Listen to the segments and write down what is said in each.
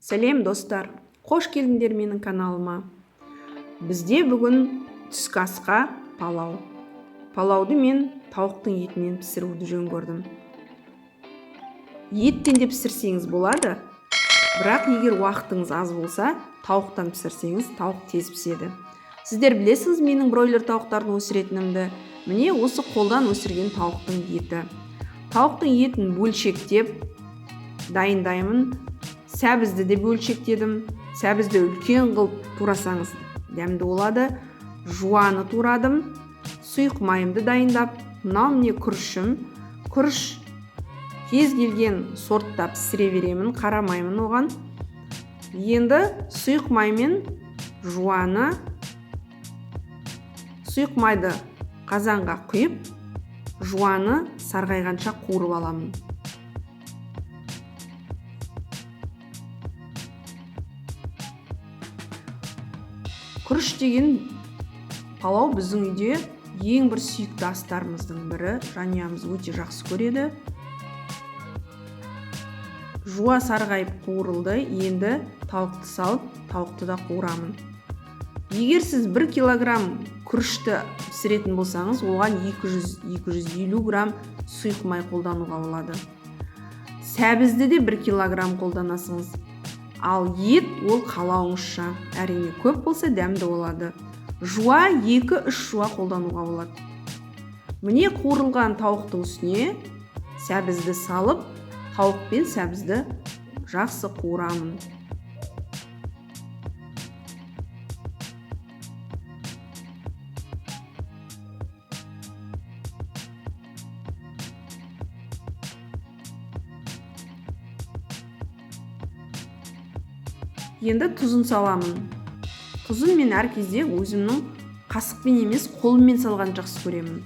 Сәлем достар, қош келдіңдер менің каналыма. Бізде бүгін түскі асқа палау. Палауды мен тауықтың етінен пісіруді жөн көрдім. Еттен де пісірсеңіз болады, бірақ егер уақытыңыз аз болса, тауықтан пісірсеңіз, тауық тез піседі. Сіздер білесіңіз менің бройлер тауықтарын өсіретінімді. Міне осы қолдан өсірген тауықтың еті. Тауықтың етін бөлшектеп дайындаймын. Сәбізді де бөлшектедім. Сәбізді үлкен қылып турасаңыз дәмді болады. Жуаны турадым. Сұйық майымды дайындап, мынау міне күрішім. Күріш кез келген сортта пісіре беремін, қарамаймын оған. Енді сұйық маймен жуаны, сұйық майды қазанға құйып, жуаны сарғайғанша қуырып аламын. Күріш деген палау біздің үйде ең бір сүйікті астарымыздың бірі. Жанұямыз өте жақсы көреді. Жуа сарғайып қуырылды. Енді тауықты салып, тауықты да қуырамын. Егер сіз 1 килограмм күрішті пісіретін болсаңыз, оған 200-250 грамм сұйық май қолдануға болады. Сәбізді де 1 килограмм қолданасыңыз. Ал ет ол қалауыңызша. Әрине көп болса дәмді болады. Жуа 2-3 жуа қолдануға болады. Міне қуырылған тауықтың үстіне сәбізді салып, тауық пен сәбізді жақсы қуырамын. Енді тұзын саламын. Тұзын мен әр кезде өзімнің қасықпен емес, қолыммен салған жақсы көремін.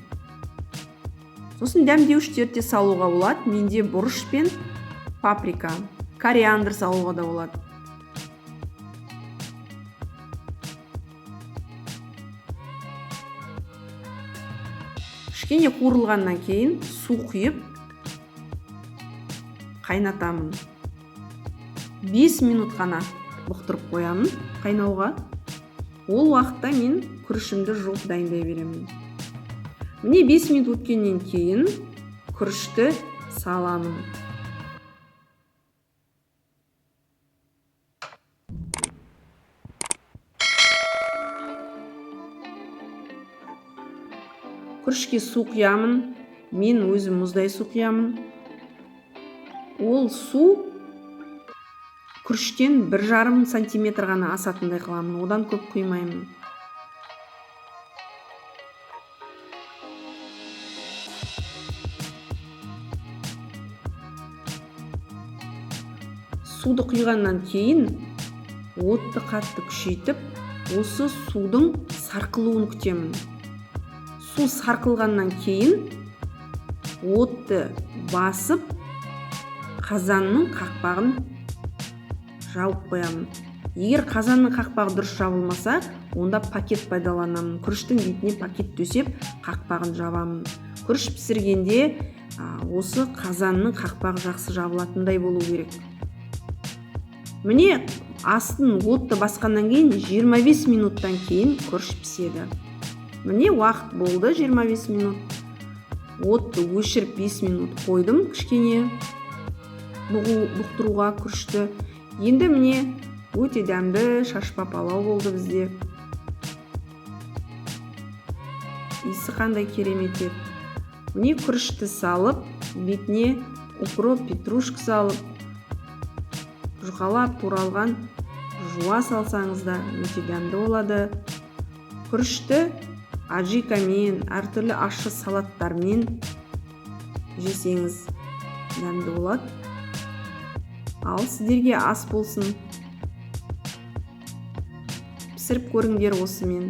Сосын дәмдеуіштерді салуға болады. Менде бұрыш пен паприка, кориандр салуға да болады. Кішкене қуырылғаннан кейін су құйып қайнатамын. 5 минут қана бұқтырып қоямын қайнауға. Ол уақытта мен күрішімді жуып дайындай беремін. Міне 5 минут өткеннен кейін күрішті саламын. Күрішке су құямын. Мен өзім мұздай су құямын. Ол су күріштен 1,5 сантиметр ғана асатындай қыламын. Одан көп құймаймын. Суды құйғаннан кейін отты қатты күшейтіп, осы судың сарқылуын күтемін. Су сарқылғаннан кейін отты басып, қазанның қақпағын жауып қоямын. Егер қазанның қақпағы дұрыс жабылмаса, онда пакет пайдаланамын. Күріштің бетіне пакет төсеп, қақпағын жабамын. Күріш пісіргенде осы қазанның қақпағы жақсы жабылатындай болу керек. Міне астын отты басқаннан кейін 25 минуттан кейін күріш піседі. Міне уақыт болды 25 минут. Отты өшіріп 5 минут қойдым кішкене бұқтыруға күрішті. Енді міне өте дәмді шашпа палау болды бізде. Иісі қандай керемет еді. Міне күрішті салып, бетіне укроп, петрушка салып, жұқалап туралған жуа салсаңыз да өте дәмді болады. Күрішті аджикамен, әртүрлі ащы салаттармен жесеңіз дәмді болады. Ал сіздерге ас болсын. Пісіріп көріңдер осымен.